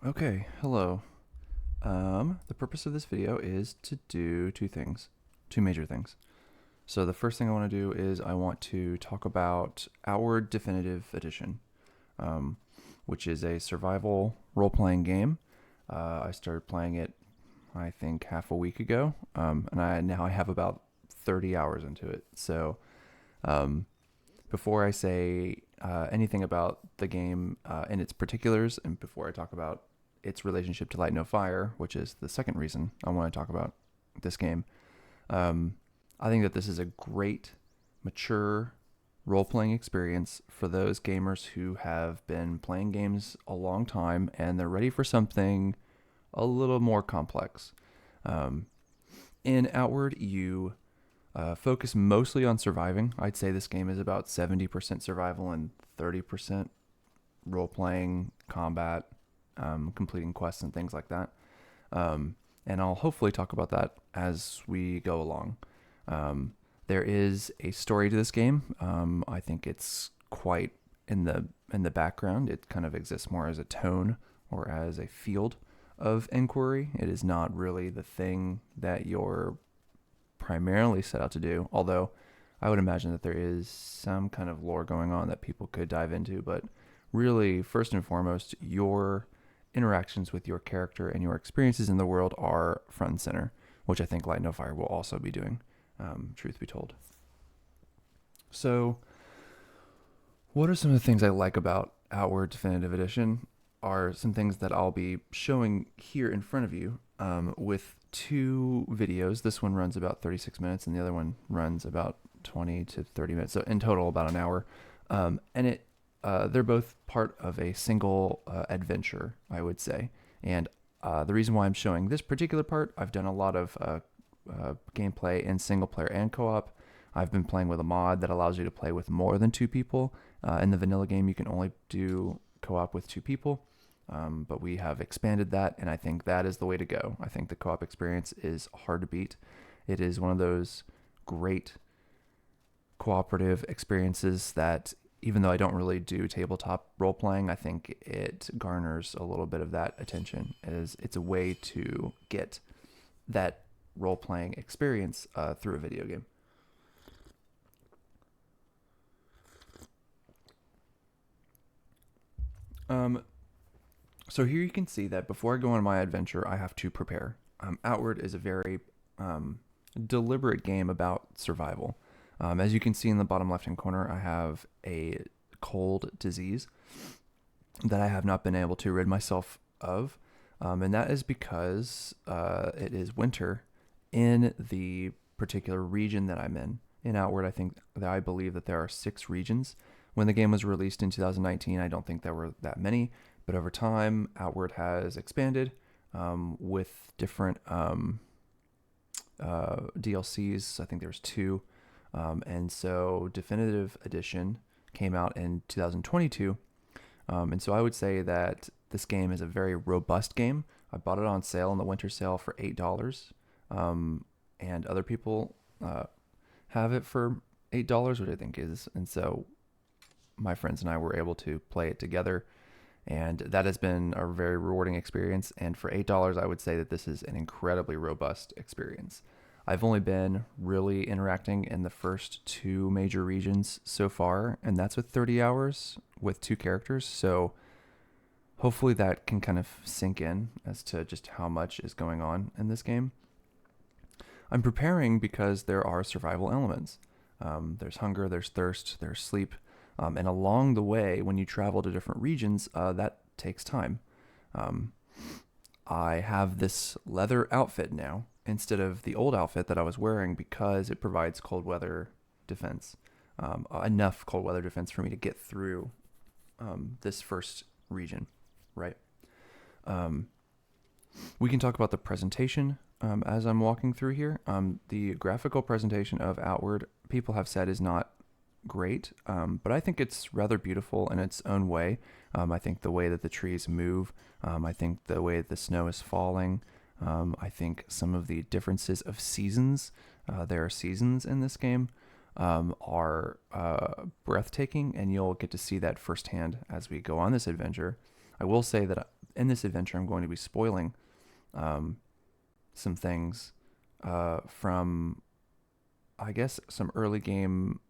Okay, hello. The purpose of this video is to do two major things. So the first thing I want to do is I want to talk about Outward Definitive Edition, um, which is a survival role-playing game. I started playing it, I think, half a week ago, and I have about 30 hours into it. So um, before I say anything about the game and its particulars, and before I talk about its relationship to Light No Fire, which is the second reason I want to talk about this game, um, I think that this is a great, mature role playing experience for those gamers who have been playing games a long time and they're ready for something a little more complex. Um, in Outward, you focus mostly on surviving. I'd say this game is about 70% survival and 30% role playing, combat, completing quests, and things like that. And I'll hopefully talk about that as we go along. Um, there is a story to this game. I think it's quite in the background. It kind of exists more as a tone or as a field of inquiry. It is not really the thing that you're primarily set out to do, although I would imagine that there is some kind of lore going on that people could dive into. But really, first and foremost, your interactions with your character and your experiences in the world are front and center, which I think Light No Fire will also be doing, truth be told. So, what are some of the things I like about Outward Definitive Edition? Are some things that I'll be showing here in front of you with two videos. This one runs about 36 minutes, and the other one runs about 20 to 30 minutes. So in total, about an hour. And they're both part of a single adventure, I would say. And the reason why I'm showing this particular part, I've done a lot of gameplay in single player and co-op. I've been playing with a mod that allows you to play with more than two people. In the vanilla game, you can only do co-op with two people. But we have expanded that, and I think that is the way to go. I think the co-op experience is hard to beat. It is one of those great cooperative experiences that, even though I don't really do tabletop role playing, I think it garners a little bit of that attention. As it's a way to get that role playing experience through a video game. Um, So here you can see that before I go on my adventure, I have to prepare. Outward is a very deliberate game about survival. As you can see in the bottom left hand corner, I have a cold disease that I have not been able to rid myself of. And that is because it is winter in the particular region that I'm in. In Outward, I believe that there are 6 regions. When the game was released in 2019, I don't think there were that many, but over time, Outward has expanded with different DLCs. I think there's 2, and so Definitive Edition came out in 2022. And so I would say that this game is a very robust game. I bought it on sale in the winter sale for $8, and other people have it for $8, which I think is, and so my friends and I were able to play it together, and that has been a very rewarding experience. And for $8, I would say that this is an incredibly robust experience. I've only been really interacting in the first 2 major regions so far, and that's with 30 hours with 2 characters. So hopefully that can kind of sink in as to just how much is going on in this game. I'm preparing because there are survival elements. There's hunger, there's thirst, there's sleep. And along the way, when you travel to different regions, that takes time. Um, I have this leather outfit now instead of the old outfit that I was wearing because it provides cold weather defense, enough cold weather defense for me to get through this first region, right? Um, we can talk about the presentation as I'm walking through here. The graphical presentation of Outward, people have said, is not great, but I think it's rather beautiful in its own way. I think the way that the trees move, I think the way that the snow is falling, I think some of the differences of seasons, there are seasons in this game, are breathtaking, and you'll get to see that firsthand as we go on this adventure. I will say that in this adventure, I'm going to be spoiling some things from, I guess, some early game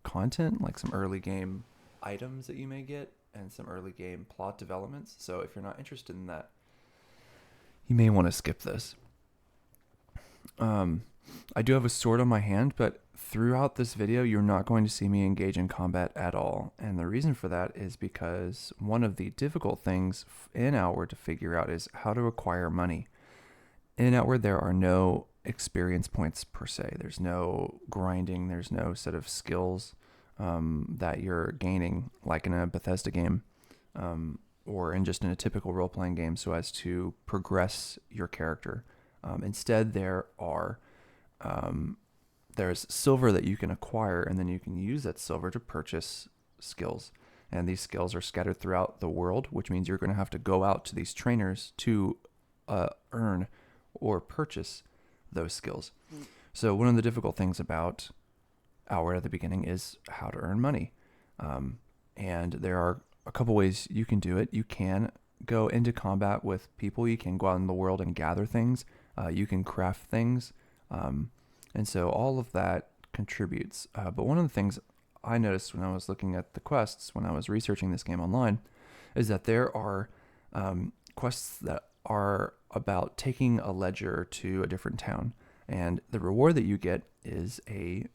content, like some early game items that you may get and some early game plot developments. So if you're not interested in that, you may want to skip this. I do have a sword on my hand, but throughout this video, you're not going to see me engage in combat at all. And the reason for that is because one of the difficult things in Outward to figure out is how to acquire money. In Outward, there are no experience points per se. There's no grinding. There's no set of skills that you're gaining, like in a Bethesda game or in just in a typical role-playing game, so as to progress your character. Instead, there's silver that you can acquire, and then you can use that silver to purchase skills. And these skills are scattered throughout the world, which means you're going to have to go out to these trainers to earn or purchase those skills. So one of the difficult things about Outward at the beginning is how to earn money. And there are a couple ways you can do it. You can go into combat with people. You can go out in the world and gather things. You can craft things. And so all of that contributes. But one of the things I noticed when I was looking at the quests, when I was researching this game online, is that there are quests that are about taking a ledger to a different town. And the reward that you get is a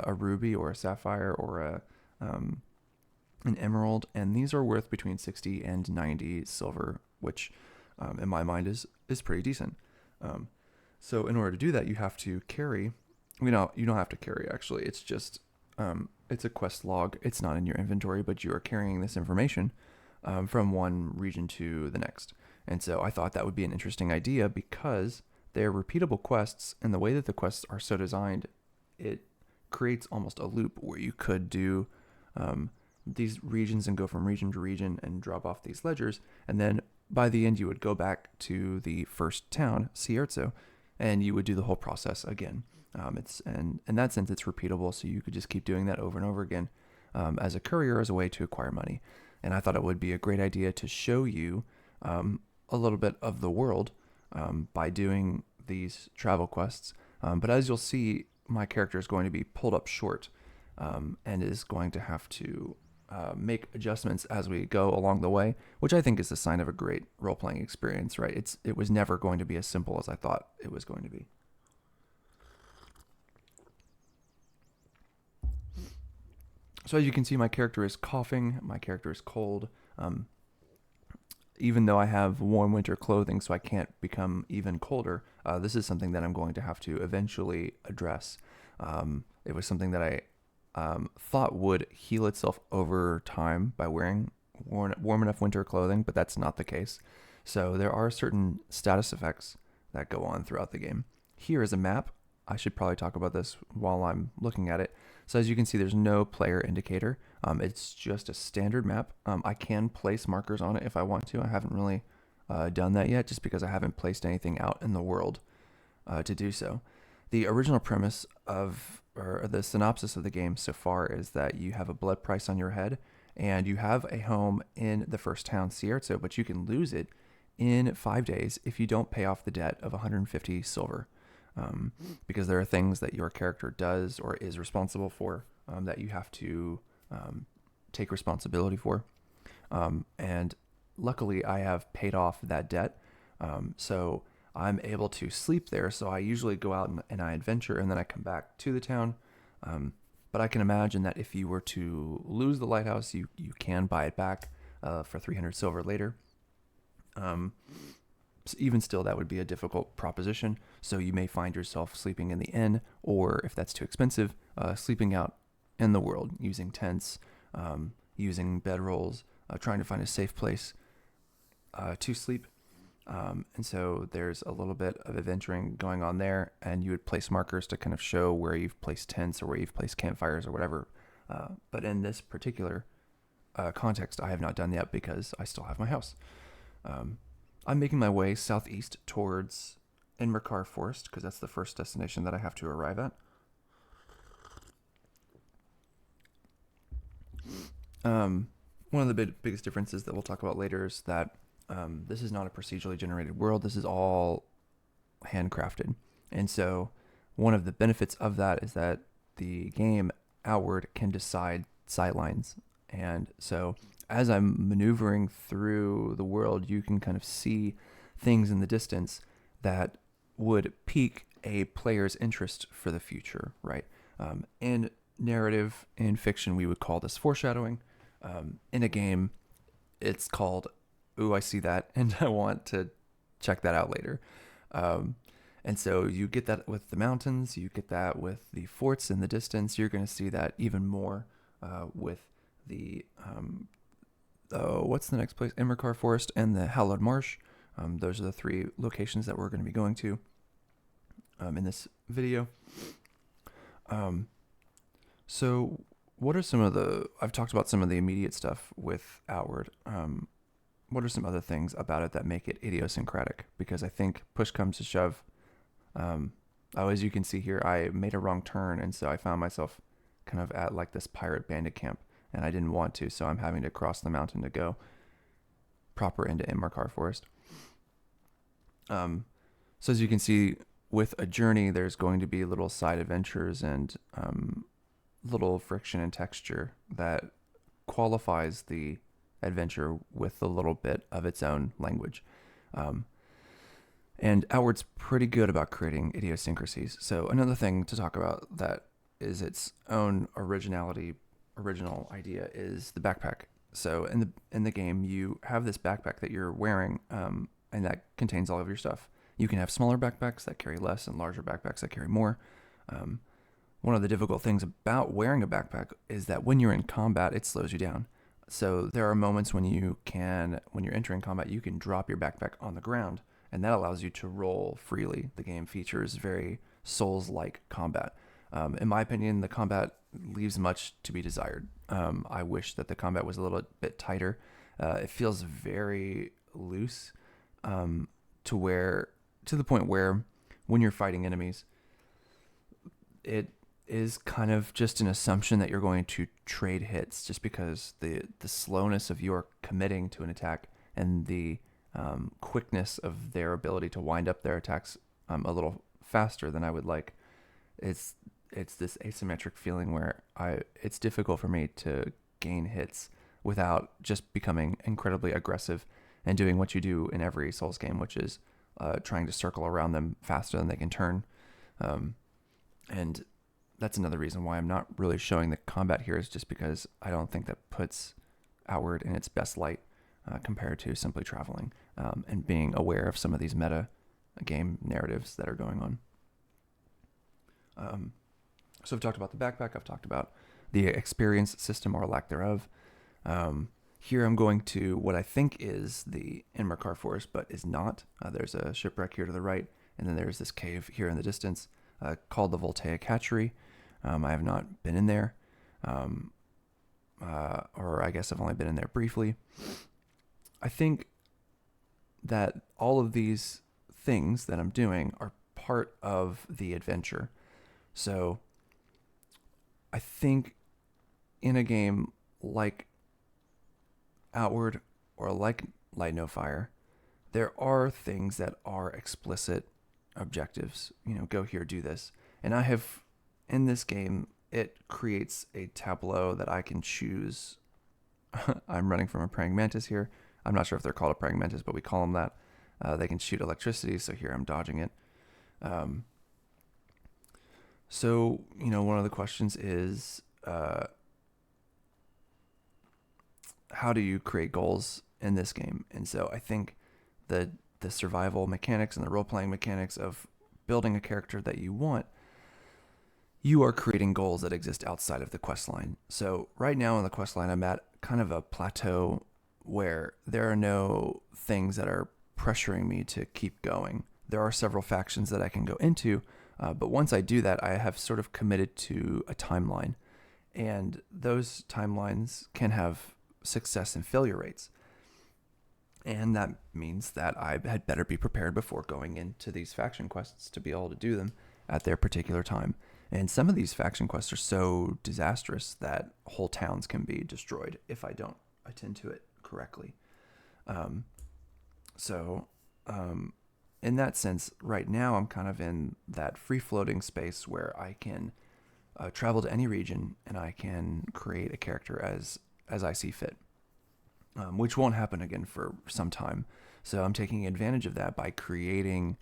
ruby or a sapphire or an emerald. And these are worth between 60 and 90 silver, which in my mind is pretty decent. So in order to do that, you have to carry, you don't have to carry actually. It's just, it's a quest log. It's not in your inventory, but you are carrying this information from one region to the next. And so I thought that would be an interesting idea because they're repeatable quests, and the way that the quests are so designed, it creates almost a loop where you could do these regions and go from region to region and drop off these ledgers. And then by the end, you would go back to the first town, Cierzo, and you would do the whole process again. And in that sense, it's repeatable, so you could just keep doing that over and over again as a courier, as a way to acquire money. And I thought it would be a great idea to show you a little bit of the world by doing these travel quests. But as you'll see, my character is going to be pulled up short and is going to have to make adjustments as we go along the way, which I think is a sign of a great role-playing experience, right? It was never going to be as simple as I thought it was going to be. So as you can see, my character is coughing, my character is cold, even though I have warm winter clothing, so I can't become even colder. This is something that I'm going to have to eventually address. It was something that I thought would heal itself over time by wearing warm enough winter clothing, but that's not the case. So there are certain status effects that go on throughout the game. Here is a map. I should probably talk about this while I'm looking at it. So as you can see, there's no player indicator. It's just a standard map. I can place markers on it if I want to. I haven't really done that yet, just because I haven't placed anything out in the world to do so. The original premise or the synopsis of the game so far is that you have a blood price on your head, and you have a home in the first town, Cierzo, but you can lose it in 5 days if you don't pay off the debt of 150 silver. Because there are things that your character does or is responsible for that you have to take responsibility for. And luckily, I have paid off that debt. So I'm able to sleep there. So I usually go out and I adventure, and then I come back to the town. But I can imagine that if you were to lose the lighthouse, you can buy it back for 300 silver later. So even still, that would be a difficult proposition. So you may find yourself sleeping in the inn, or if that's too expensive, sleeping out in the world, using tents, using bedrolls, trying to find a safe place to sleep. And so there's a little bit of adventuring going on there, and you would place markers to kind of show where you've placed tents or where you've placed campfires or whatever. But in this particular context, I have not done yet because I still have my house. I'm making my way southeast towards Enmerkar Forest because that's the first destination that I have to arrive at. One of the biggest differences that we'll talk about later is that This is not a procedurally generated world. This is all handcrafted. And so one of the benefits of that is that the game Outward can decide sightlines. And so as I'm maneuvering through the world, you can kind of see things in the distance that would pique a player's interest for the future, right? In narrative, in fiction, we would call this foreshadowing. In a game, it's called, ooh, I see that, and I want to check that out later. And so you get that with the mountains, you get that with the forts in the distance. You're going to see that even more with the, what's the next place? Immercar Forest and the Hallowed Marsh. Those are the 3 locations that we're going to be going to in this video. So what are some of I've talked about some of the immediate stuff with Outward. What are some other things about it that make it idiosyncratic? Because I think push comes to shove. As you can see here, I made a wrong turn, and so I found myself kind of at like this pirate bandit camp, and I didn't want to, so I'm having to cross the mountain to go proper into Immercar Forest. So as you can see, with a journey, there's going to be little side adventures and little friction and texture that qualifies the adventure with a little bit of its own language. And Outward's pretty good about creating idiosyncrasies. So another thing to talk about that is its own original idea is the backpack. So in the game, you have this backpack that you're wearing, and that contains all of your stuff. You can have smaller backpacks that carry less and larger backpacks that carry more. One of the difficult things about wearing a backpack is that when you're in combat, it slows you down. So there are moments when you're entering combat, you can drop your backpack on the ground, and that allows you to roll freely. The game features very Souls-like combat. In my opinion, the combat leaves much to be desired. I wish that the combat was a little bit tighter. It feels very loose, to the point where when you're fighting enemies, it is kind of just an assumption that you're going to trade hits, just because the slowness of your committing to an attack and the quickness of their ability to wind up their attacks a little faster than I would like. It's this asymmetric feeling where it's difficult for me to gain hits without just becoming incredibly aggressive and doing what you do in every Souls game, which is trying to circle around them faster than they can turn. And that's another reason why I'm not really showing the combat here, is just because I don't think that puts Outward in its best light compared to simply traveling and being aware of some of these meta game narratives that are going on. So I've talked about the backpack. I've talked about the experience system or lack thereof. Here I'm going to what I think is the Immercar Forest, but is not. There's a shipwreck here to the right, and then there's this cave here in the distance called the Voltaic Hatchery. I have not been in there, or I guess I've only been in there briefly. I think that all of these things that I'm doing are part of the adventure. So I think in a game like Outward or like Light No Fire, there are things that are explicit objectives. Go here, do this. And I have, in this game, it creates a tableau that I can choose. I'm running from a praying mantis here. I'm not sure if they're called a praying mantis, but we call them that. They can shoot electricity, so here I'm dodging it. So, one of the questions is, how do you create goals in this game? And so I think the survival mechanics and the role-playing mechanics of building a character that you want, you are creating goals that exist outside of the quest line. So right now in the quest line, I'm at kind of a plateau where there are no things that are pressuring me to keep going. There are several factions that I can go into, but once I do that, I have sort of committed to a timeline. And those timelines can have success and failure rates. And that means that I had better be prepared before going into these faction quests to be able to do them at their particular time. And some of these faction quests are so disastrous that whole towns can be destroyed if I don't attend to it correctly. So, in that sense, right now I'm kind of in that free-floating space where I can travel to any region and I can create a character as I see fit, which won't happen again for some time. So I'm taking advantage of that by creating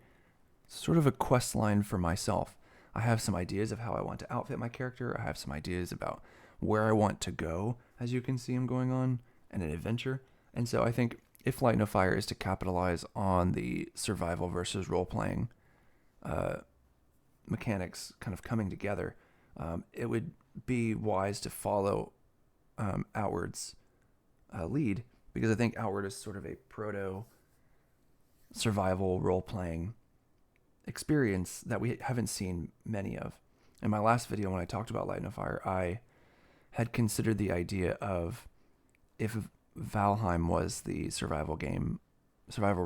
sort of a quest line for myself. I have some ideas of how I want to outfit my character. I have some ideas about where I want to go, as you can see I'm going on, and an adventure. And so I think if Light No Fire is to capitalize on the survival versus role playing mechanics kind of coming together, it would be wise to follow Outward's lead, because I think Outward is sort of a proto survival role playing experience that we haven't seen many of. In my last video, when I talked about Light No Fire, I had considered the idea of if Valheim was the survival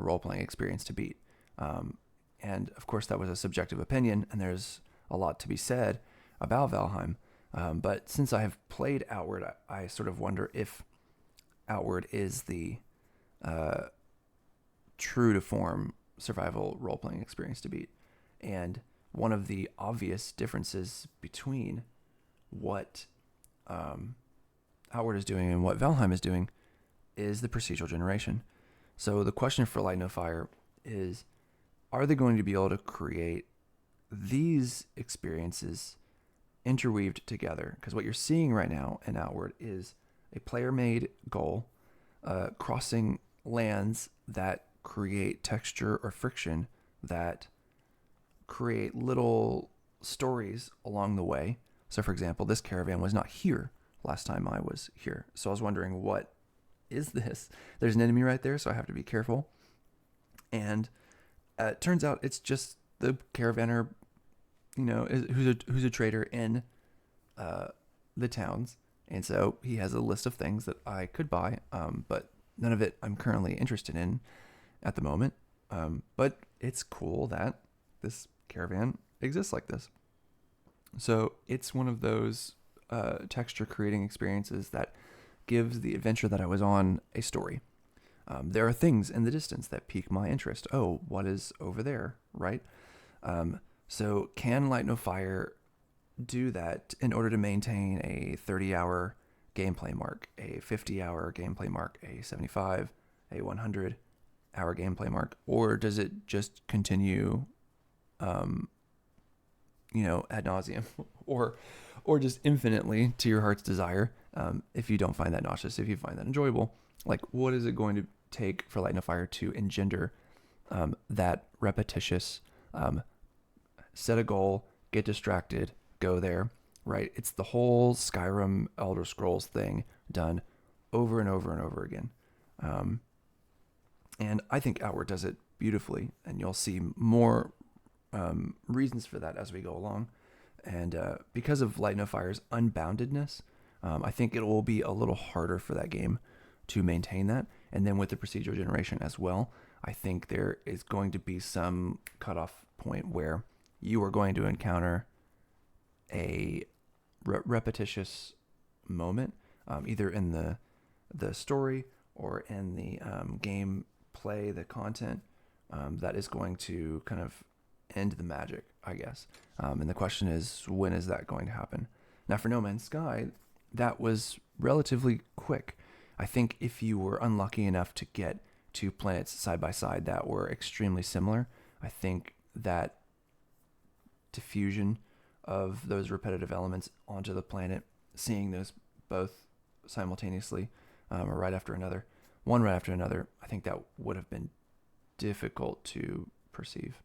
role playing experience to beat. And of course, that was a subjective opinion, and there's a lot to be said about Valheim. But since I have played Outward, I sort of wonder if Outward is the true to form survival role playing experience to beat. And one of the obvious differences between what Outward is doing and what Valheim is doing is the procedural generation. So the question for Light No Fire is, are they going to be able to create these experiences interweaved together? Because what you're seeing right now in Outward is a player-made goal crossing lands that create texture or friction that create little stories along the way. So, for example, this caravan was not here last time I was here. So I was wondering, what is this? There's an enemy right there, so I have to be careful. And it turns out it's just the caravaner, who's a trader in the towns. And so he has a list of things that I could buy, but none of it I'm currently interested in at the moment. But it's cool that this caravan exists like this. So it's one of those texture creating experiences that gives the adventure that I was on a story. There are things in the distance that pique my interest. Oh, what is over there, right? So can Light No Fire do that in order to maintain a 30-hour gameplay mark, a 50-hour gameplay mark, a 75, a 100-hour gameplay mark? Or does it just continue, ad nauseum or just infinitely to your heart's desire? If you don't find that nauseous, if you find that enjoyable, like, what is it going to take for Light No Fire to engender that repetitious, set a goal, get distracted, go there, right? It's the whole Skyrim Elder Scrolls thing done over and over and over again. And I think Outward does it beautifully, and you'll see more reasons for that as we go along. And because of Light No Fire's unboundedness, I think it will be a little harder for that game to maintain that. And then with the procedural generation as well, I think there is going to be some cutoff point where you are going to encounter a repetitious moment, either in the story or in the game play, the content, that is going to kind of end the magic, I guess. And the question is, when is that going to happen? Now, for No Man's Sky, that was relatively quick. I think if you were unlucky enough to get two planets side by side that were extremely similar, I think that diffusion of those repetitive elements onto the planet, seeing those both simultaneously, or right after another, I think that would have been difficult to perceive.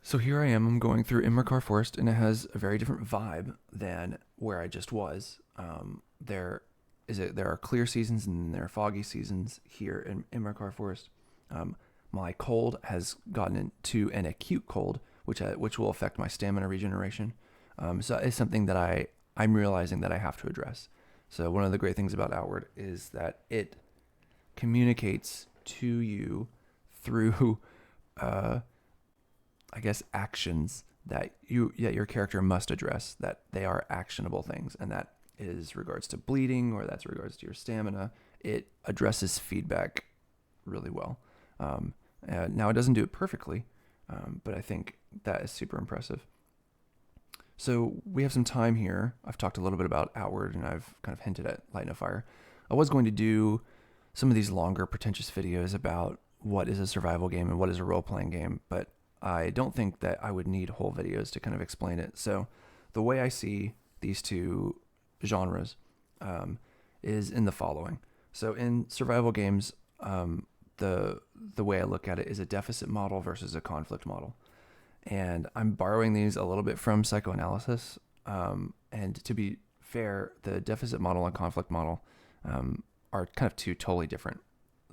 So here I am, I'm going through Immercar Forest, and it has a very different vibe than where I just was. There are clear seasons and there are foggy seasons here in Immercar Forest. My cold has gotten into an acute cold, which will affect my stamina regeneration. So it's something that I'm realizing that I have to address. So one of the great things about Outward is that it communicates to you through, actions that your character must address, that they are actionable things, and that is regards to bleeding, or that's regards to your stamina, it addresses feedback really well. Now, it doesn't do it perfectly, but I think that is super impressive. So we have some time here. I've talked a little bit about Outward, and I've kind of hinted at Light No Fire. I was going to do some of these longer, pretentious videos about what is a survival game and what is a role-playing game, but I don't think that I would need whole videos to kind of explain it. So the way I see these two genres is in the following. So in survival games, the way I look at it is a deficit model versus a conflict model. And I'm borrowing these a little bit from psychoanalysis. And to be fair, the deficit model and conflict model are kind of two totally different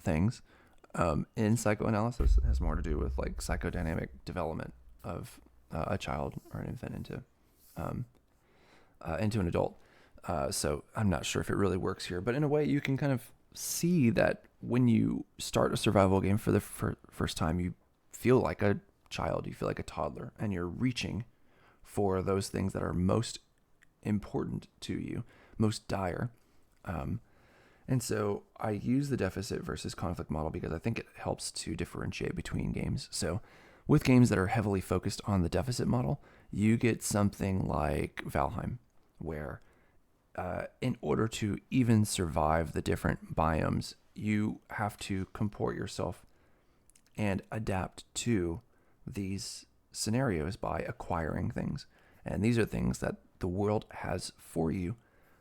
things. In psychoanalysis, it has more to do with like psychodynamic development of a child or an infant into an adult. So I'm not sure if it really works here, but in a way you can kind of see that when you start a survival game for the first time, you feel like a child, you feel like a toddler, and you're reaching for those things that are most important to you, most dire. And so I use the deficit versus conflict model because I think it helps to differentiate between games. So with games that are heavily focused on the deficit model, you get something like Valheim, where in order to even survive the different biomes, you have to comport yourself and adapt to these scenarios by acquiring things. And these are things that the world has for you,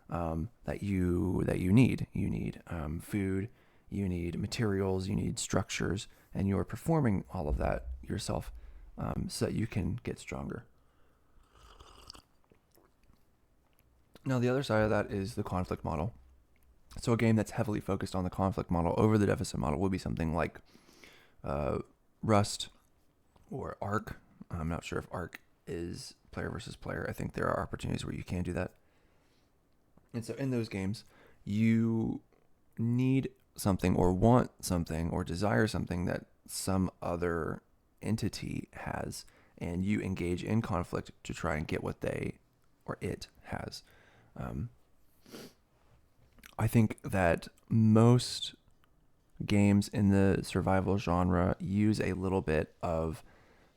that you need. You need food, you need materials, you need structures, and you're performing all of that yourself so that you can get stronger. Now, the other side of that is the conflict model. So a game that's heavily focused on the conflict model over the deficit model would be something like Rust or Ark. I'm not sure if Ark is player versus player. I think there are opportunities where you can do that. And so in those games, you need something or want something or desire something that some other entity has, and you engage in conflict to try and get what they or it has. I think that most games in the survival genre use a little bit of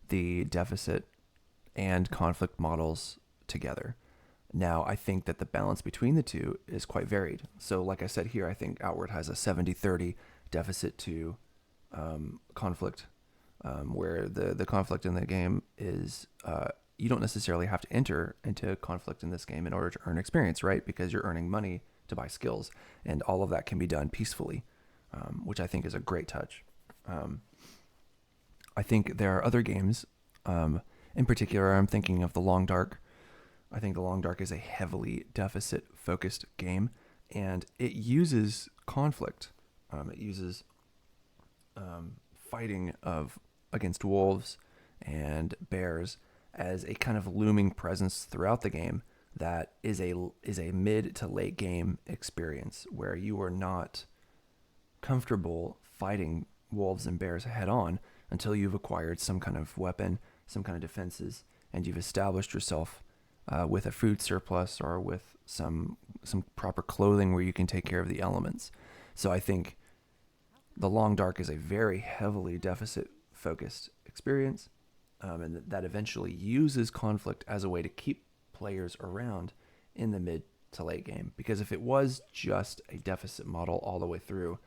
the deficit and conflict models together. Now, I think that the balance between the two is quite varied. So like I said here, I think Outward has a 70-30 deficit to conflict, where the conflict in the game is you don't necessarily have to enter into conflict in this game in order to earn experience, right? Because you're earning money to buy skills, and all of that can be done peacefully, which I think is a great touch. I think there are other games. In particular, I'm thinking of The Long Dark. I think The Long Dark is a heavily deficit-focused game, and it uses conflict. It uses fighting against wolves and bears as a kind of looming presence throughout the game that is a mid to late game experience where you are not comfortable fighting wolves and bears head on until you've acquired some kind of weapon, some kind of defenses, and you've established yourself with a food surplus or with some proper clothing where you can take care of the elements. So I think The Long Dark is a very heavily deficit-focused experience, and that eventually uses conflict as a way to keep players around in the mid to late game. Because if it was just a deficit model all the way through,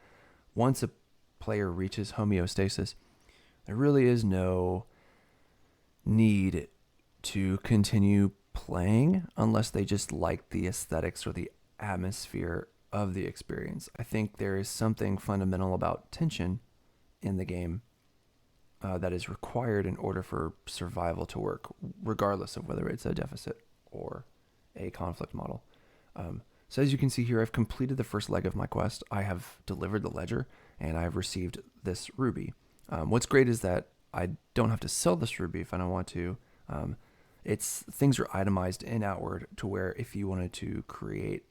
once a player reaches homeostasis, there really is no need to continue playing unless they just like the aesthetics or the atmosphere of the experience. I think there is something fundamental about tension in the game that is required in order for survival to work, regardless of whether it's a deficit or a conflict model. So as you can see here, I've completed the first leg of my quest. I have delivered the ledger, and I've received this ruby. What's great is that I don't have to sell this ruby if I don't want to. Things are itemized in Outward to where if you wanted to create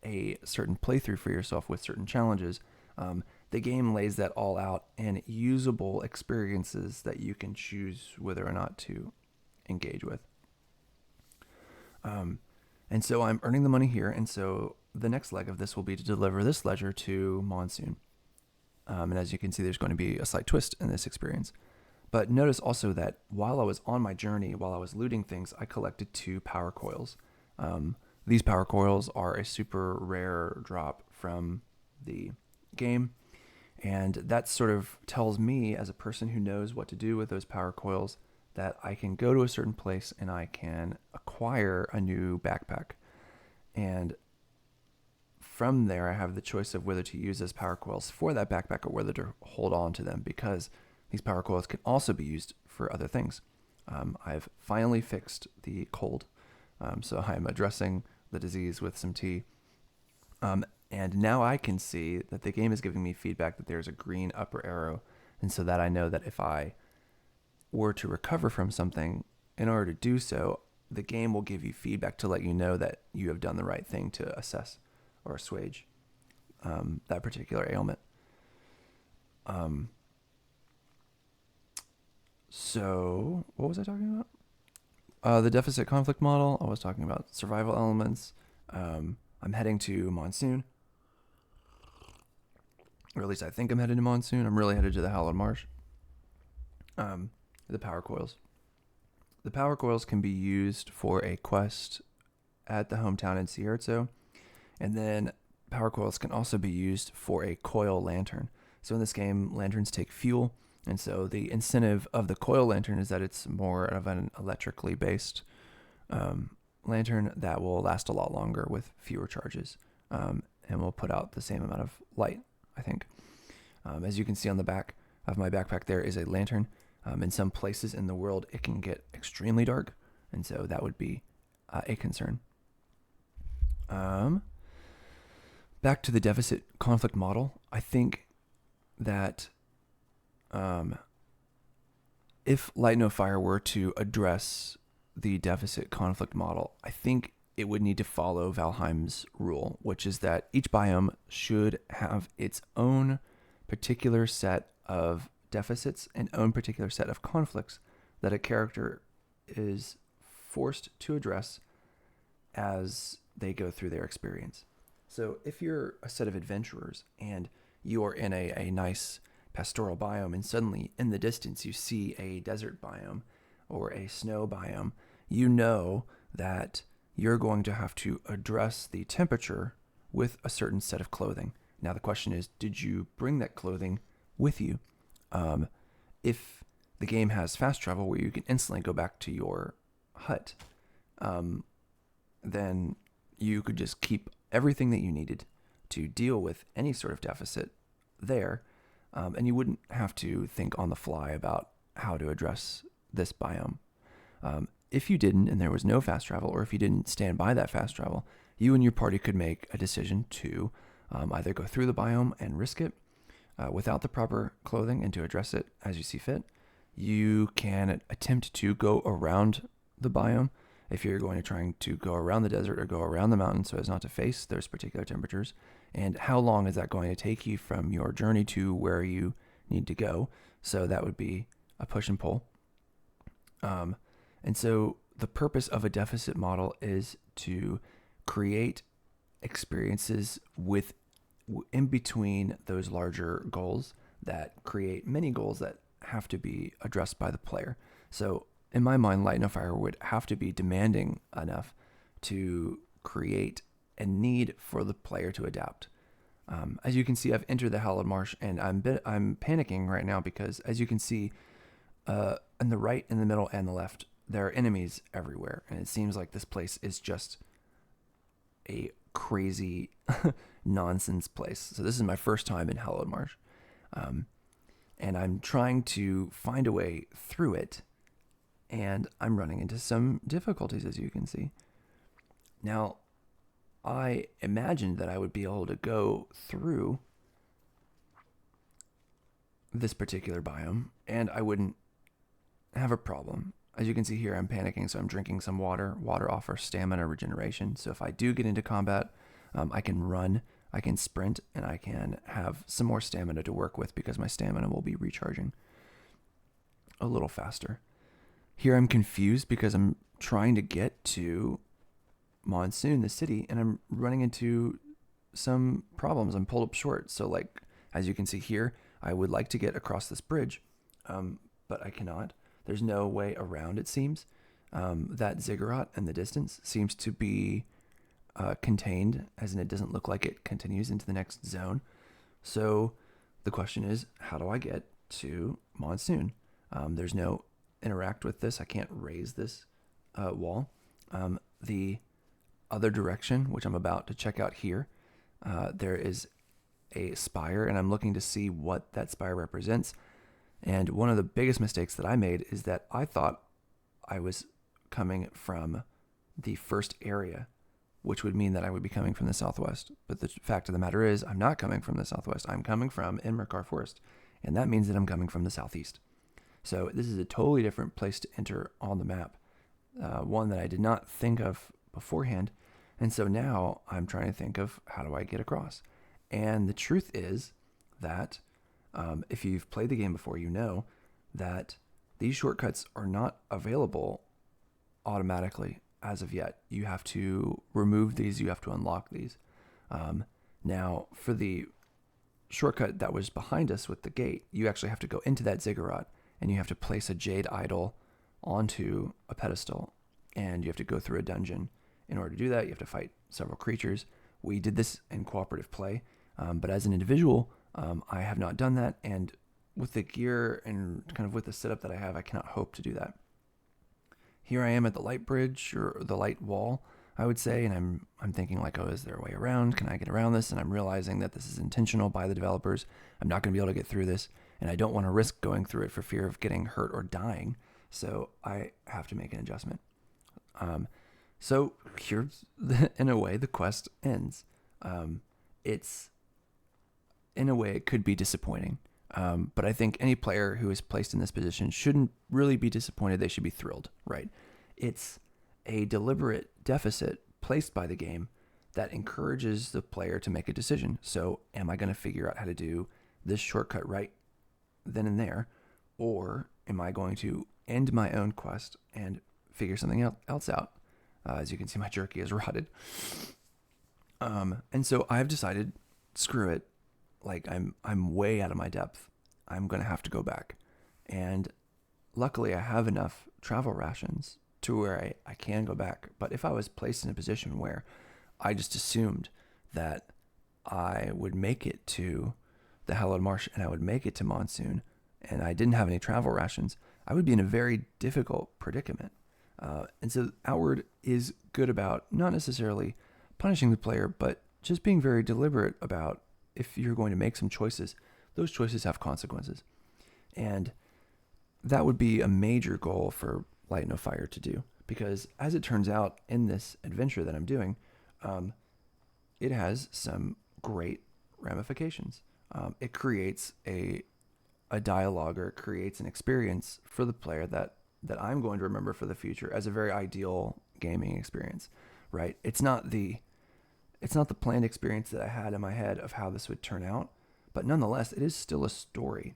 a certain playthrough for yourself with certain challenges, the game lays that all out in usable experiences that you can choose whether or not to engage with. And so I'm earning the money here, and so the next leg of this will be to deliver this ledger to Monsoon. And as you can see, there's going to be a slight twist in this experience. But notice also that while I was on my journey, while I was looting things, I collected 2 power coils. These power coils are a super rare drop from the game. And that sort of tells me, as a person who knows what to do with those power coils, that I can go to a certain place and I can acquire a new backpack. And from there, I have the choice of whether to use those power coils for that backpack or whether to hold on to them, because these power coils can also be used for other things. I've finally fixed the cold, so I'm addressing the disease with some tea. And now I can see that the game is giving me feedback that there's a green upper arrow, and so that I know that if I were to recover from something, in order to do so, the game will give you feedback to let you know that you have done the right thing to assess or assuage that particular ailment. So what was I talking about? The deficit conflict model. I was talking about survival elements. I'm heading to Monsoon. Or at least I think I'm headed to Monsoon. I'm really headed to the Hallowed Marsh. The power coils. The power coils can be used for a quest at the hometown in Cierzo. And then power coils can also be used for a coil lantern. So in this game, lanterns take fuel. And so the incentive of the coil lantern is that it's more of an electrically based lantern that will last a lot longer with fewer charges, and will put out the same amount of light, I think. As you can see on the back of my backpack, there is a lantern. In some places in the world, it can get extremely dark, and so that would be a concern. Back to the deficit conflict model, I think that if Light No Fire were to address the deficit conflict model, I think it would need to follow Valheim's rule, which is that each biome should have its own particular set of deficits and own particular set of conflicts that a character is forced to address as they go through their experience. So if you're a set of adventurers and you are in a nice pastoral biome and suddenly in the distance you see a desert biome or a snow biome, you know that you're going to have to address the temperature with a certain set of clothing. Now the question is, did you bring that clothing with you? If the game has fast travel where you can instantly go back to your hut, then you could just keep everything that you needed to deal with any sort of deficit there, and you wouldn't have to think on the fly about how to address this biome. If you didn't, and there was no fast travel, or if you didn't stand by that fast travel, you and your party could make a decision to either go through the biome and risk it without the proper clothing and to address it as you see fit. You can attempt to go around the biome if you're going to trying to go around the desert or go around the mountain so as not to face those particular temperatures. And how long is that going to take you from your journey to where you need to go? So that would be a push and pull. And so the purpose of a deficit model is to create experiences in between those larger goals that create mini goals that have to be addressed by the player. So in my mind, Light No Fire would have to be demanding enough to create a need for the player to adapt. As you can see, I've entered the Hallowed Marsh, and I'm panicking right now because, as you can see, on the right, in the middle, and the left, there are enemies everywhere, and it seems like this place is just a crazy nonsense place. So this is my first time in Hallowed Marsh, and I'm trying to find a way through it, and I'm running into some difficulties, as you can see. Now, I imagined that I would be able to go through this particular biome, and I wouldn't have a problem. As you can see here, I'm panicking, so I'm drinking some water. Water offers stamina regeneration, so if I do get into combat, I can run, I can sprint, and I can have some more stamina to work with because my stamina will be recharging a little faster. Here I'm confused because I'm trying to get to Monsoon, the city, and I'm running into some problems. I'm pulled up short. So like, as you can see here, I would like to get across this bridge, but I cannot. There's no way around, it seems. That ziggurat in the distance seems to be contained, as in it doesn't look like it continues into the next zone. So the question is, how do I get to Monsoon? There's no interact with this. I can't raise this wall. The other direction, which I'm about to check out here, there is a spire, and I'm looking to see what that spire represents. And one of the biggest mistakes that I made is that I thought I was coming from the first area, which would mean that I would be coming from the southwest. But the fact of the matter is, I'm not coming from the southwest. I'm coming from Inmercar Forest, and that means that I'm coming from the southeast. So this is a totally different place to enter on the map, one that I did not think of beforehand. And so now I'm trying to think of how do I get across. And the truth is that if you've played the game before, you know that these shortcuts are not available automatically as of yet. You have to remove these, you have to unlock these. Now, for the shortcut that was behind us with the gate, you actually have to go into that ziggurat and you have to place a jade idol onto a pedestal, and you have to go through a dungeon. In order to do that, you have to fight several creatures. We did this in cooperative play, but as an individual, I have not done that, and with the gear and kind of with the setup that I have, I cannot hope to do that. Here I am at the light bridge, or the light wall, I would say, and I'm thinking like, oh, is there a way around? Can I get around this? And I'm realizing that this is intentional by the developers. I'm not going to be able to get through this, and I don't want to risk going through it for fear of getting hurt or dying. So I have to make an adjustment. So here, in a way, the quest ends. It's, in a way, it could be disappointing. But I think any player who is placed in this position shouldn't really be disappointed. They should be thrilled, right? It's a deliberate deficit placed by the game that encourages the player to make a decision. So am I going to figure out how to do this shortcut right then and there? Or am I going to end my own quest and figure something else out? As you can see, my jerky is rotted. And so I've decided, screw it. Like I'm way out of my depth. I'm going to have to go back. And luckily I have enough travel rations to where I can go back. But if I was placed in a position where I just assumed that I would make it to the Hallowed Marsh and I would make it to Monsoon and I didn't have any travel rations, I would be in a very difficult predicament. And so Outward is good about not necessarily punishing the player, but just being very deliberate about if you're going to make some choices, those choices have consequences. And that would be a major goal for Light No Fire to do, because as it turns out in this adventure that I'm doing, it has some great ramifications. It creates a dialogue, or it creates an experience for the player that I'm going to remember for the future as a very ideal gaming experience, right? It's not the planned experience that I had in my head of how this would turn out, but nonetheless, it is still a story.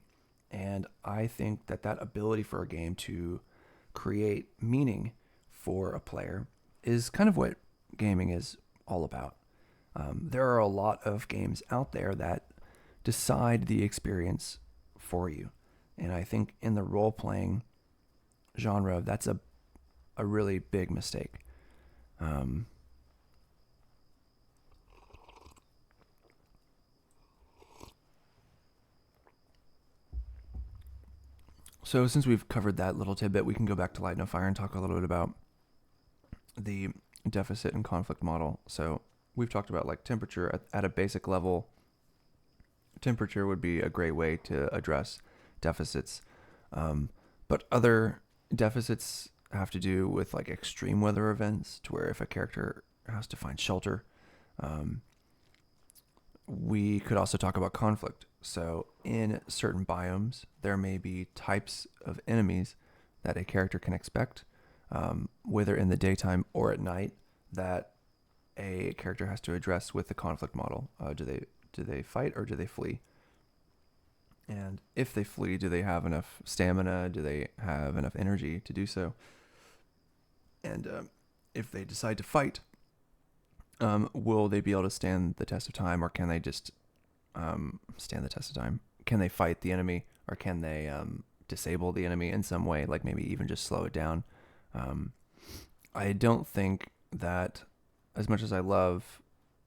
And I think that ability for a game to create meaning for a player is kind of what gaming is all about. There are a lot of games out there that decide the experience for you. And I think in the role-playing genre, that's a really big mistake. So since we've covered that little tidbit, we can go back to Light No Fire and talk a little bit about the deficit and conflict model. So we've talked about like temperature at a basic level. Temperature would be a great way to address deficits. But other deficits have to do with like extreme weather events, to where if a character has to find shelter. We could also talk about conflict. So in certain biomes, there may be types of enemies that a character can expect, whether in the daytime or at night, that a character has to address with the conflict model. Do they fight or do they flee? And if they flee, do they have enough stamina? Do they have enough energy to do so? And if they decide to fight, Will they be able to stand the test of time, or can they just stand the test of time? Can they fight the enemy, or can they disable the enemy in some way, like maybe even just slow it down? I don't think that, as much as I love,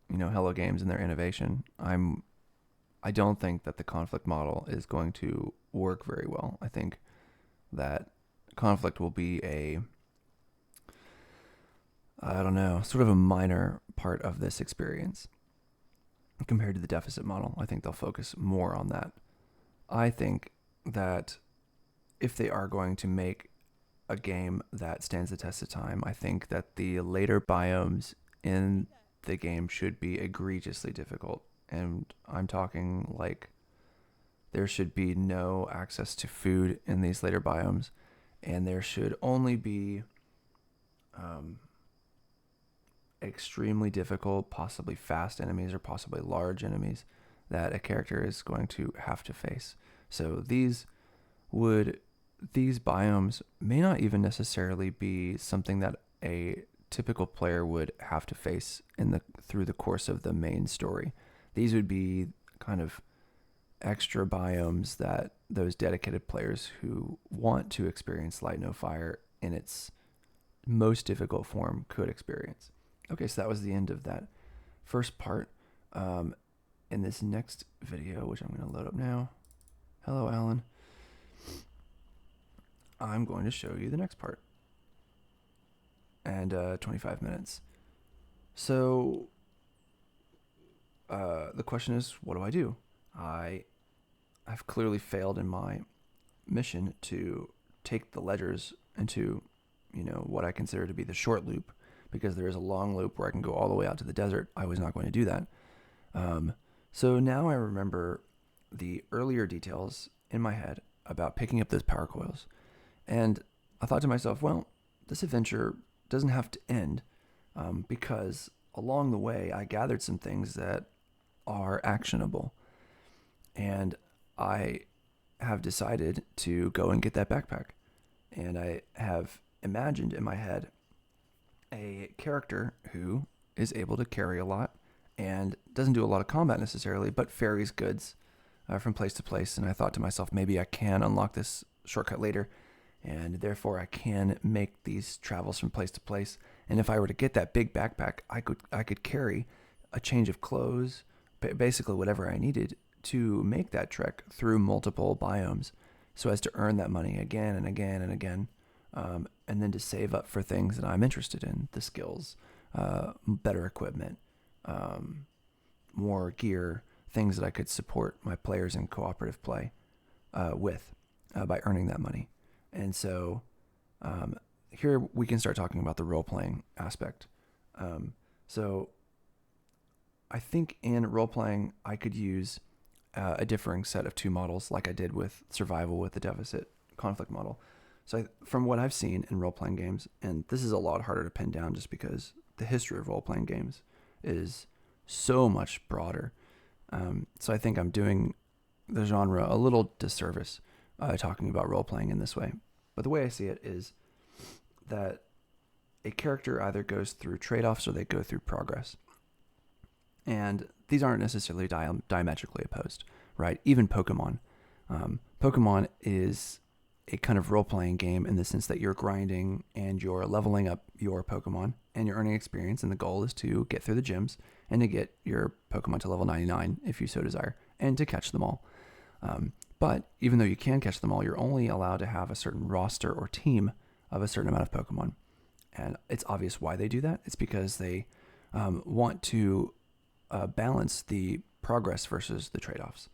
Hello Games and their innovation, I don't think that the conflict model is going to work very well. I think that conflict will be I don't know, sort of a minor part of this experience compared to the deficit model. I think they'll focus more on that. I think that if they are going to make a game that stands the test of time, I think that the later biomes in the game should be egregiously difficult. And I'm talking like there should be no access to food in these later biomes, and there should only be extremely difficult, possibly fast enemies or possibly large enemies that a character is going to have to face. So these biomes may not even necessarily be something that a typical player would have to face through the course of the main story. These would be kind of extra biomes that those dedicated players who want to experience Light No Fire in its most difficult form could experience. Okay, so that was the end of that first part. In this next video, which I'm going to load up now. Hello, Alan. I'm going to show you the next part. And 25 minutes. So the question is, what do I do? I've clearly failed in my mission to take the ledgers into, what I consider to be the short loop, because there is a long loop where I can go all the way out to the desert. I was not going to do that. So now I remember the earlier details in my head about picking up those power coils. And I thought to myself, well, this adventure doesn't have to end, because along the way I gathered some things that are actionable. And I have decided to go and get that backpack. And I have imagined in my head a character who is able to carry a lot and doesn't do a lot of combat necessarily, but ferries goods from place to place. And I thought to myself, maybe I can unlock this shortcut later, and therefore I can make these travels from place to place. And if I were to get that big backpack, I could carry a change of clothes, basically whatever I needed to make that trek through multiple biomes, so as to earn that money again and again and again, and then to save up for things that I'm interested in, the skills, better equipment, more gear, things that I could support my players in cooperative play with by earning that money. And so here we can start talking about the role-playing aspect. So I think in role-playing, I could use a differing set of two models, like I did with survival with the deficit conflict model. So from what I've seen in role-playing games, and this is a lot harder to pin down just because the history of role-playing games is so much broader. So I think I'm doing the genre a little disservice talking about role-playing in this way. But the way I see it is that a character either goes through trade-offs or they go through progress. And these aren't necessarily diametrically opposed, right? Even Pokemon. Pokemon is a kind of role-playing game in the sense that you're grinding and you're leveling up your Pokemon and you're earning experience, and the goal is to get through the gyms and to get your Pokemon to level 99 if you so desire, and to catch them all. But even though you can catch them all, you're only allowed to have a certain roster or team of a certain amount of Pokemon. And it's obvious why they do that. It's because they want to balance the progress versus the trade-offs.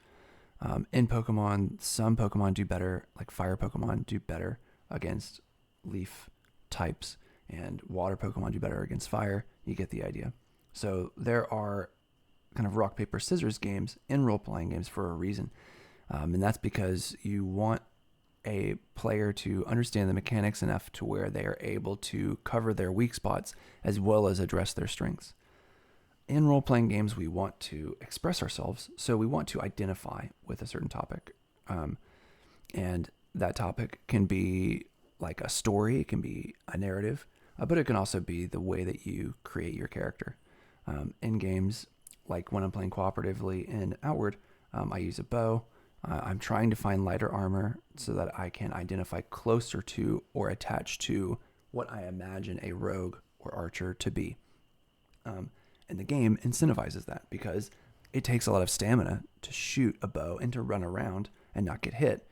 In Pokemon, some Pokemon do better, like fire Pokemon do better against leaf types, and water Pokemon do better against fire. You get the idea. So there are kind of rock, paper, scissors games in role-playing games for a reason. And that's because you want a player to understand the mechanics enough to where they are able to cover their weak spots as well as address their strengths. In role-playing games, we want to express ourselves, so we want to identify with a certain topic. And that topic can be like a story, it can be a narrative, but it can also be the way that you create your character. In games, like when I'm playing cooperatively in Outward, I use a bow. I'm trying to find lighter armor so that I can identify closer to or attach to what I imagine a rogue or archer to be. And the game incentivizes that because it takes a lot of stamina to shoot a bow and to run around and not get hit.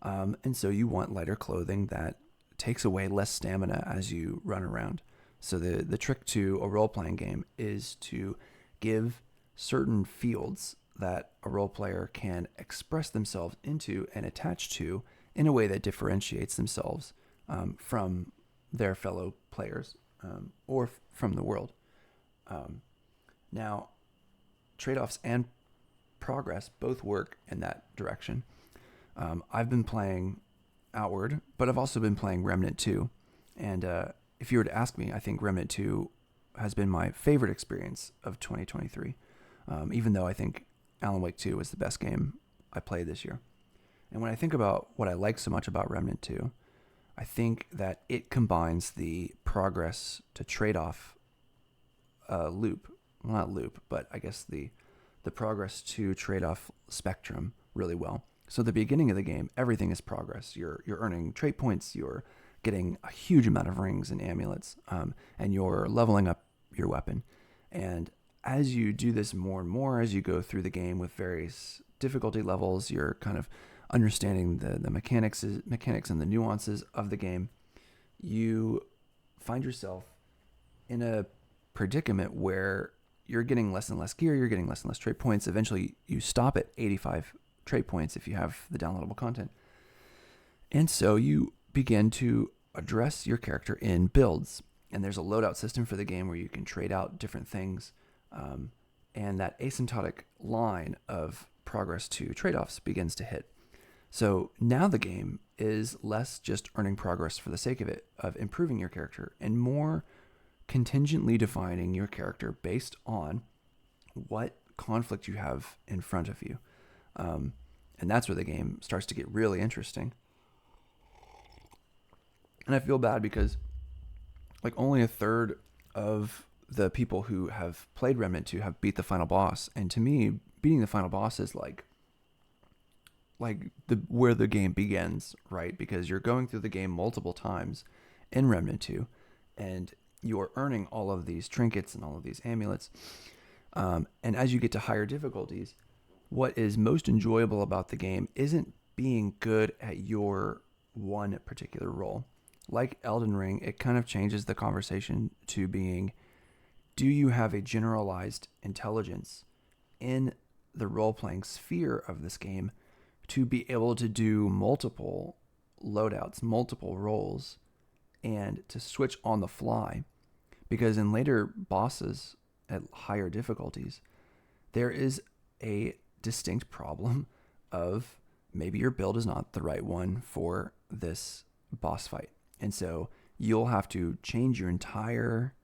And so you want lighter clothing that takes away less stamina as you run around. So the trick to a role-playing game is to give certain fields that a role player can express themselves into and attach to in a way that differentiates themselves from their fellow players or from the world. Now, trade-offs and progress both work in that direction. I've been playing Outward, but I've also been playing Remnant 2. And if you were to ask me, I think Remnant 2 has been my favorite experience of 2023, even though I think Alan Wake 2 was the best game I played this year. And when I think about what I like so much about Remnant 2, I think that it combines the progress to trade-off loop. Well, not loop, but I guess the progress to trade-off spectrum really well. So the beginning of the game, everything is progress. You're earning trait points, you're getting a huge amount of rings and amulets, and you're leveling up your weapon. And as you do this more and more, as you go through the game with various difficulty levels, you're kind of understanding the mechanics and the nuances of the game. You find yourself in a predicament where you're getting less and less gear, you're getting less and less trait points. Eventually, you stop at 85 trait points if you have the downloadable content. And so you begin to address your character in builds. And there's a loadout system for the game where you can trade out different things. And that asymptotic line of progress to trade-offs begins to hit. So now the game is less just earning progress for the sake of it, of improving your character, and more contingently defining your character based on what conflict you have in front of you. And that's where the game starts to get really interesting. And I feel bad because like only a third of the people who have played Remnant 2 have beat the final boss. And to me, beating the final boss is like where the game begins, right? Because you're going through the game multiple times in Remnant 2, and you're earning all of these trinkets and all of these amulets. And as you get to higher difficulties, what is most enjoyable about the game isn't being good at your one particular role. Like Elden Ring, it kind of changes the conversation to being, do you have a generalized intelligence in the role-playing sphere of this game to be able to do multiple loadouts, multiple roles, and to switch on the fly? Because in later bosses at higher difficulties, there is a distinct problem of maybe your build is not the right one for this boss fight. And so you'll have to change your entire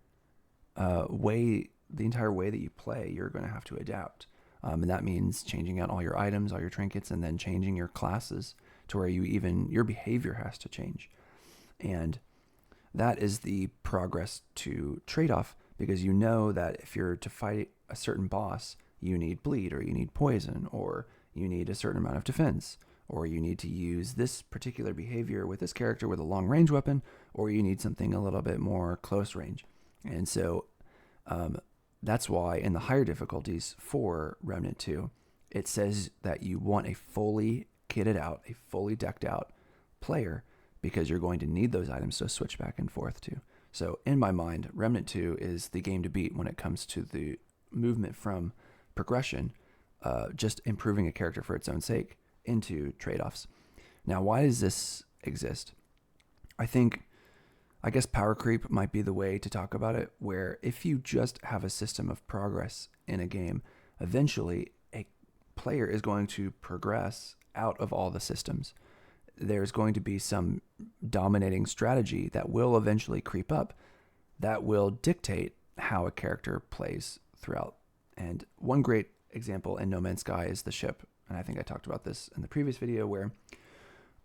way, the entire way that you play. You're going to have to adapt. And that means changing out all your items, all your trinkets, and then changing your classes to where your behavior has to change. And that is the progress to trade-off, because you know that if you're to fight a certain boss, you need bleed, or you need poison, or you need a certain amount of defense, or you need to use this particular behavior with this character with a long range weapon, or you need something a little bit more close range. And so that's why in the higher difficulties for Remnant 2, it says that you want a fully kitted out, a fully decked out player, because you're going to need those items to switch back and forth to. So in my mind, Remnant 2 is the game to beat when it comes to the movement from progression, just improving a character for its own sake, into trade-offs. Now, why does this exist? I guess power creep might be the way to talk about it, where if you just have a system of progress in a game, eventually a player is going to progress out of all the systems. There's going to be some dominating strategy that will eventually creep up that will dictate how a character plays throughout. And one great example in No Man's Sky is the ship. And I think I talked about this in the previous video, where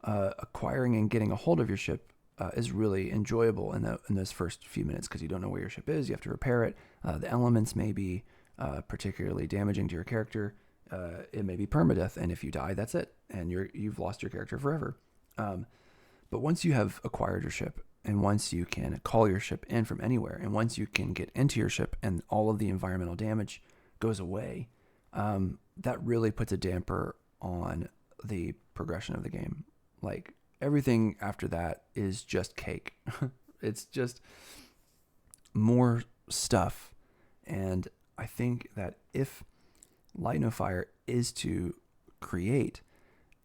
acquiring and getting a hold of your ship is really enjoyable in those first few minutes because you don't know where your ship is. You have to repair it. The elements may be particularly damaging to your character. It may be permadeath, and if you die, that's it, and you've lost your character forever. But once you have acquired your ship, and once you can call your ship in from anywhere, and once you can get into your ship and all of the environmental damage goes away, that really puts a damper on the progression of the game. Like, everything after that is just cake. It's just more stuff. And I think that if Light No Fire is to create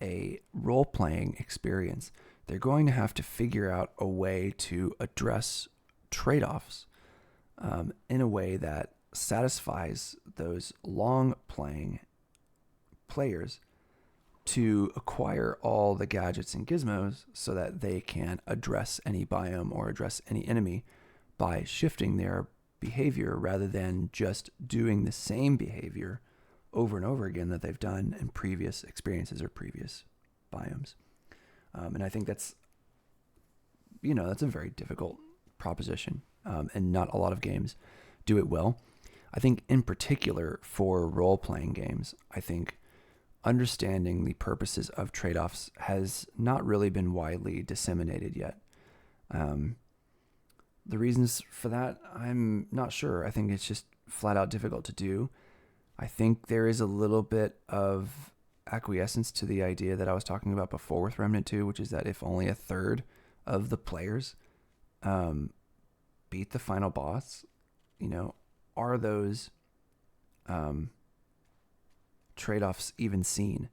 a role-playing experience, they're going to have to figure out a way to address trade-offs in a way that satisfies those long-playing players to acquire all the gadgets and gizmos so that they can address any biome or address any enemy by shifting their behavior rather than just doing the same behavior over and over again that they've done in previous experiences or previous biomes. And I think that's a very difficult proposition, and not a lot of games do it well. I think in particular for role-playing games, I think understanding the purposes of trade-offs has not really been widely disseminated yet. The reasons for that, I'm not sure. I think it's just flat out difficult to do. I think there is a little bit of acquiescence to the idea that I was talking about before with Remnant 2, which is that if only a third of the players beat the final boss, are those trade-offs even seen,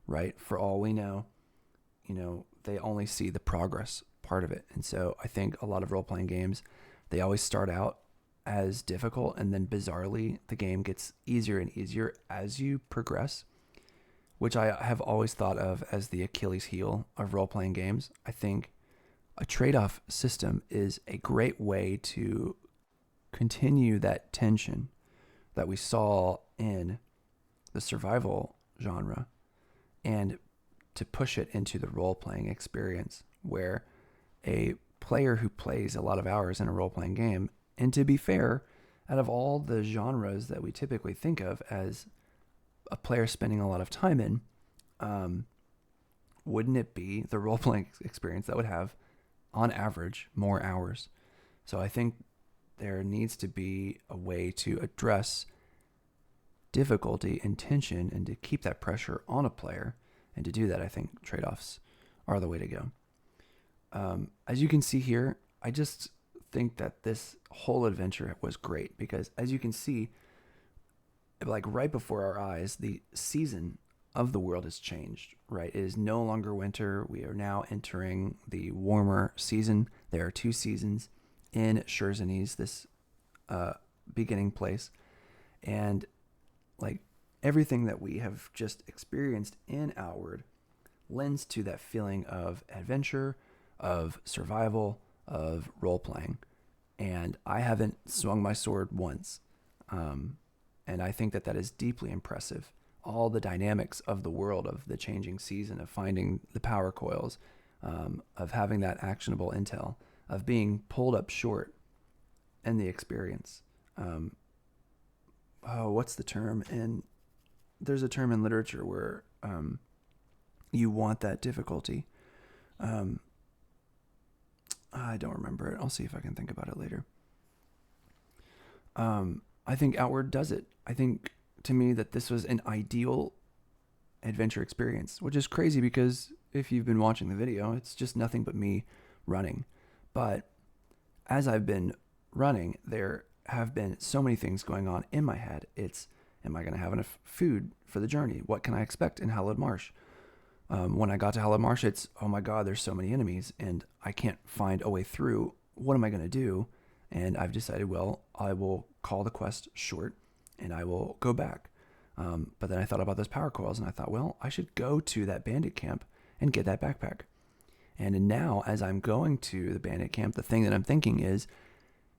right? For all we know, they only see the progress part of it. And so I think a lot of role-playing games, they always start out as difficult, and then bizarrely the game gets easier and easier as you progress, which I have always thought of as the Achilles heel of role-playing games. I think a trade-off system is a great way to continue that tension that we saw in the survival genre and to push it into the role-playing experience, where a player who plays a lot of hours in a role-playing game, and to be fair, out of all the genres that we typically think of as a player spending a lot of time in, wouldn't it be the role-playing experience that would have, on average, more hours? So I think there needs to be a way to address difficulty and tension and to keep that pressure on a player. And to do that, I think trade-offs are the way to go. As you can see here, I just think that this whole adventure was great because, as you can see, like right before our eyes, the season of the world has changed, right? It is no longer winter. We are now entering the warmer season. There are 2 seasons in Scherzenes, this beginning place. And like everything that we have just experienced in Outward lends to that feeling of adventure, of survival, of role-playing. And I haven't swung my sword once. And I think that is deeply impressive. All the dynamics of the world, of the changing season, of finding the power coils, of having that actionable intel, of being pulled up short in the experience. What's the term? There's a term in literature where you want that difficulty. I don't remember it. I'll see if I can think about it later. I think Outward does it. I think, to me, that this was an ideal adventure experience, which is crazy because if you've been watching the video, it's just nothing but me running. But as I've been running, there have been so many things going on in my head. It's, am I going to have enough food for the journey? What can I expect in Hallowed Marsh? When I got to Hallowed Marsh, it's, oh my God, there's so many enemies and I can't find a way through. What am I going to do? And I've decided, well, I will call the quest short and I will go back. But then I thought about those power coils and I thought, well, I should go to that bandit camp and get that backpack. And now, as I'm going to the bandit camp, the thing that I'm thinking is,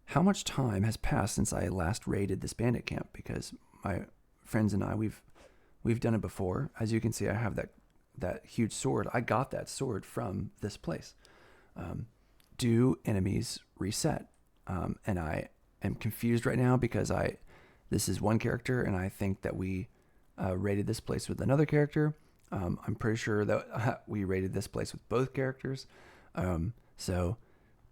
how much time has passed since I last raided this bandit camp? Because my friends and I, we've done it before. As you can see, I have that huge sword. I got that sword from this place. do enemies reset? And I am confused right now because this is one character, and I think that we raided this place with another character. I'm pretty sure that we raided this place with both characters. So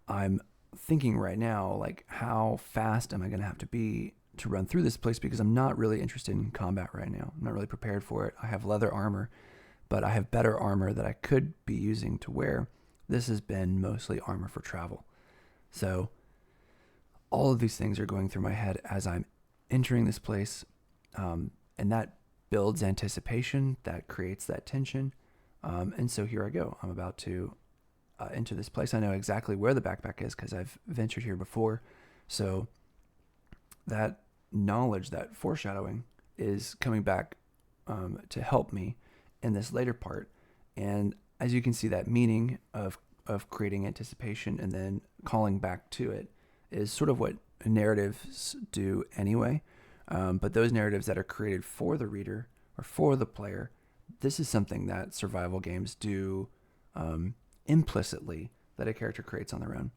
I'm thinking right now, like, how fast am I going to have to be to run through this place, because I'm not really interested in combat right now. I'm not really prepared for it. I have leather armor, but I have better armor that I could be using to wear. This has been mostly armor for travel. So all of these things are going through my head as I'm entering this place, and that builds anticipation, that creates that tension. And so here I go. I'm about to enter this place. I know exactly where the backpack is because I've ventured here before. So that knowledge, that foreshadowing, is coming back to help me in this later part. And as you can see, that meaning of creating anticipation and then calling back to it is sort of what narratives do anyway. But those narratives that are created for the reader or for the player, this is something that survival games do implicitly, that a character creates on their own.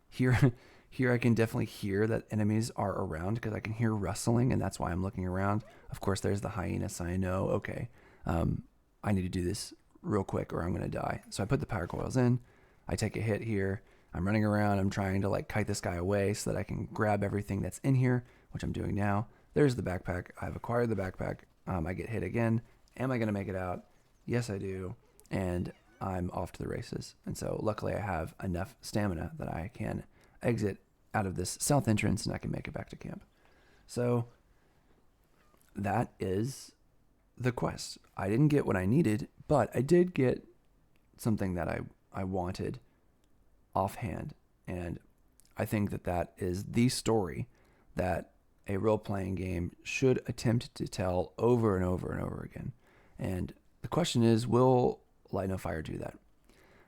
Here I can definitely hear that enemies are around because I can hear rustling, and that's why I'm looking around. Of course, there's the hyena, so I know, okay, I need to do this real quick or I'm going to die. So I put the power coils in. I take a hit here. I'm running around. I'm trying to like kite this guy away so that I can grab everything that's in here, which I'm doing now. There's the backpack. I've acquired the backpack. I get hit again. Am I going to make it out? Yes, I do. And I'm off to the races. And so luckily I have enough stamina that I can exit out of this south entrance and I can make it back to camp. So that is the quest. I didn't get what I needed, but I did get something that I wanted offhand. And I think that is the story that a role-playing game should attempt to tell over and over and over again. And the question is, will Light No Fire do that?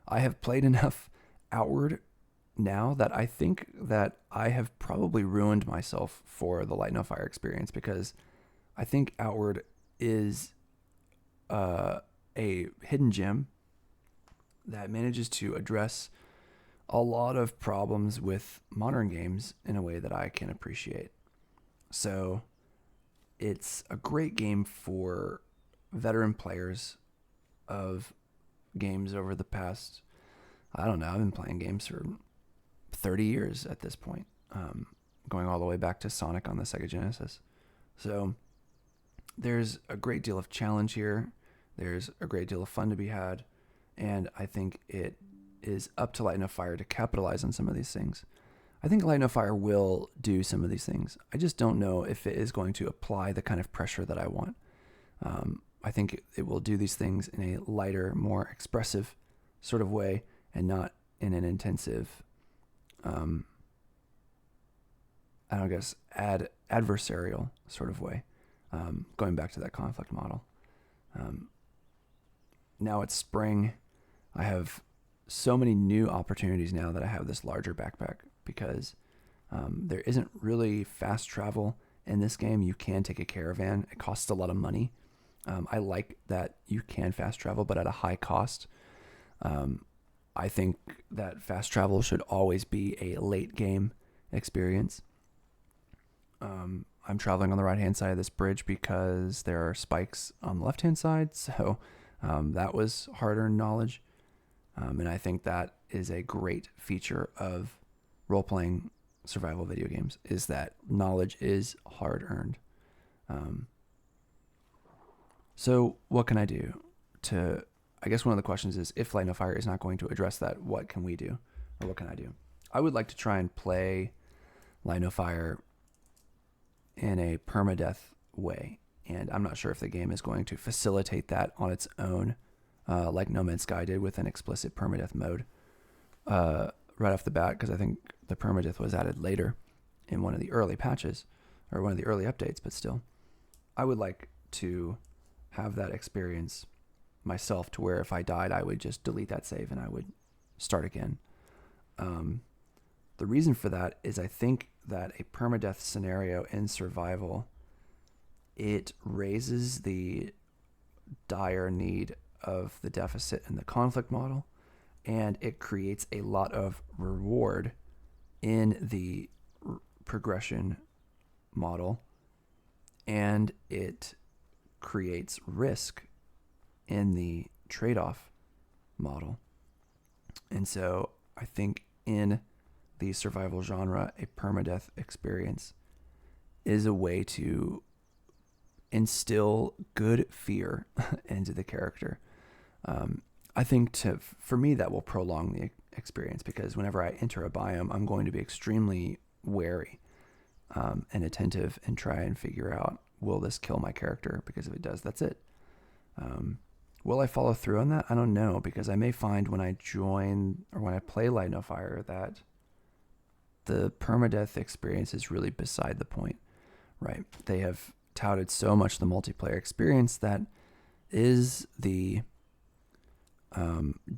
I have played enough Outward now that I think that I have probably ruined myself for the Light No Fire experience, because I think Outward is a hidden gem that manages to address a lot of problems with modern games in a way that I can appreciate. So it's a great game for veteran players of games over the past, I don't know, I've been playing games for 30 years at this point, going all the way back to Sonic on the Sega Genesis. So there's a great deal of challenge here. There's a great deal of fun to be had. And I think it is up to Light No Fire to capitalize on some of these things. I think Light No Fire will do some of these things. I just don't know if it is going to apply the kind of pressure that I want. I think it will do these things in a lighter, more expressive sort of way, and not in an intensive, adversarial sort of way, going back to that conflict model. Now it's spring. I have so many new opportunities now that I have this larger backpack, because there isn't really fast travel in this game. You can take a caravan. It costs a lot of money. I like that you can fast travel, but at a high cost. I think that fast travel should always be a late game experience. I'm traveling on the right-hand side of this bridge because there are spikes on the left-hand side, so that was hard-earned knowledge. And I think that is a great feature of role-playing survival video games, is that knowledge is hard-earned. So what can I do to, I guess one of the questions is, if Light No Fire is not going to address that, what can we do? Or what can I do? I would like to try and play Light No Fire in a permadeath way. And I'm not sure if the game is going to facilitate that on its own, like No Man's Sky did with an explicit permadeath mode right off the bat, because I think the permadeath was added later in one of the early patches, or one of the early updates, but still. I would like to have that experience myself, to where if I died, I would just delete that save and I would start again. The reason for that is I think that a permadeath scenario in survival, it raises the dire need of the deficit in the conflict model, and it creates a lot of reward in the progression model, and it creates risk in the trade-off model. And so I think in the survival genre, a permadeath experience is a way to instill good fear into the character. I think for me that will prolong the experience, because whenever I enter a biome, I'm going to be extremely wary and attentive and try and figure out, will this kill my character? Because if it does, that's it. Will I follow through on that? I don't know, because I may find when I join or when I play Light No Fire that the permadeath experience is really beside the point, right? They have touted so much the multiplayer experience that is the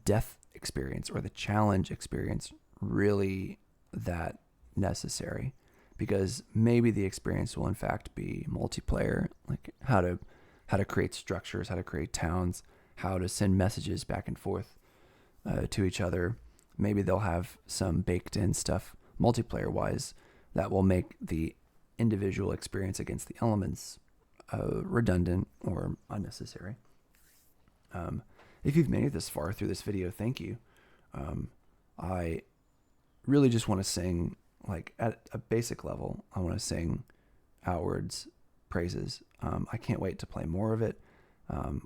death experience or the challenge experience really that necessary? Because maybe the experience will in fact be multiplayer, like how to create structures, how to create towns, how to send messages back and forth to each other. Maybe they'll have some baked in stuff multiplayer wise that will make the individual experience against the elements redundant or unnecessary. If you've made it this far through this video, thank you. I really just want to sing, like at a basic level, I want to sing Outward's praises. I can't wait to play more of it.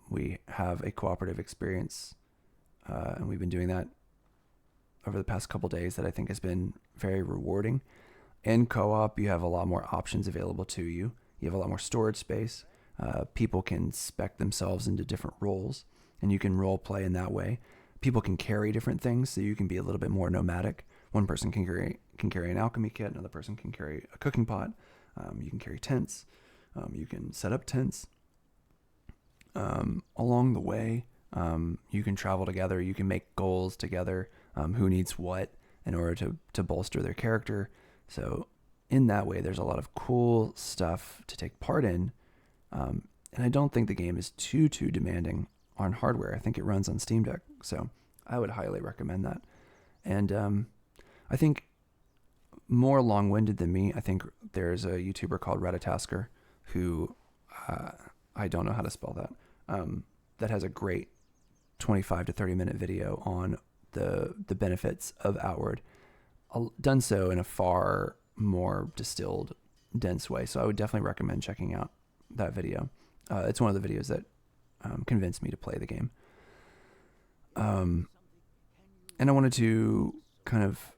We have a cooperative experience, and we've been doing that over the past couple days that I think has been very rewarding. In co-op, you have a lot more options available to you. You have a lot more storage space. People can spec themselves into different roles, and you can role play in that way. People can carry different things, so you can be a little bit more nomadic. One person can carry an alchemy kit. Another person can carry a cooking pot. You can carry tents. You can set up tents. Along the way, you can travel together. You can make goals together. Who needs what in order to bolster their character. So in that way, there's a lot of cool stuff to take part in. And I don't think the game is too demanding on hardware. I think it runs on Steam Deck. So I would highly recommend that. And I think more long-winded than me, I think there's a YouTuber called Ratatasker who, I don't know how to spell that, that has a great 25 to 30 minute video on the benefits of Outward, done so in a far more distilled, dense way. So I would definitely recommend checking out that video. It's one of the videos that convinced me to play the game. And I wanted to kind of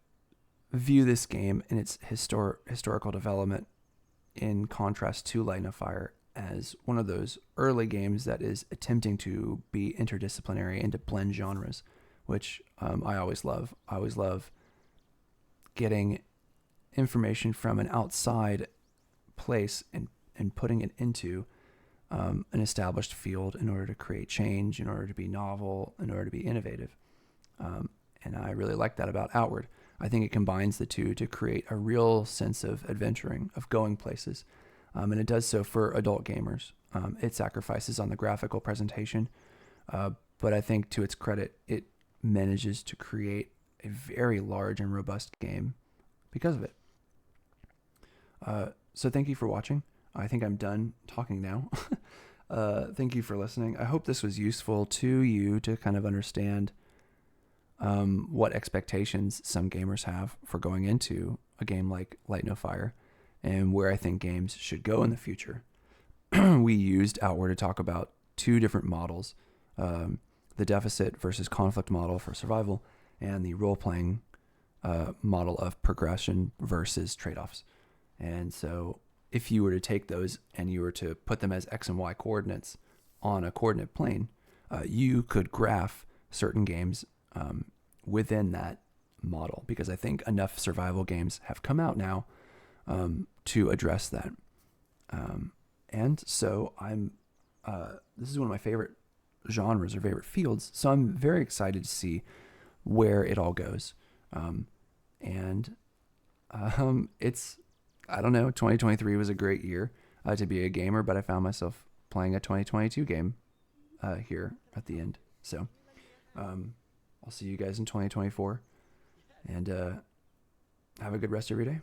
view this game in its historical development in contrast to Light No Fire as one of those early games that is attempting to be interdisciplinary and to blend genres, which I always love. I always love getting information from an outside place and putting it into an established field in order to create change, in order to be novel, in order to be innovative. And I really like that about Outward. I think it combines the two to create a real sense of adventuring, of going places. And it does so for adult gamers. It sacrifices on the graphical presentation, but I think to its credit, it manages to create a very large and robust game because of it. So thank you for watching. I think I'm done talking now. Thank you for listening. I hope this was useful to you to kind of understand what expectations some gamers have for going into a game like Light No Fire and where I think games should go in the future. We used Outward to talk about two different models, the deficit versus conflict model for survival and the role-playing model of progression versus trade-offs. And so if you were to take those and you were to put them as X and Y coordinates on a coordinate plane, you could graph certain games within that model, because I think enough survival games have come out now to address that. And so this is one of my favorite genres or favorite fields. So I'm very excited to see where it all goes. It's, I don't know, 2023 was a great year to be a gamer, but I found myself playing a 2022 game here at the end. So I'll I'll see you guys in 2024. And have a good rest of your day.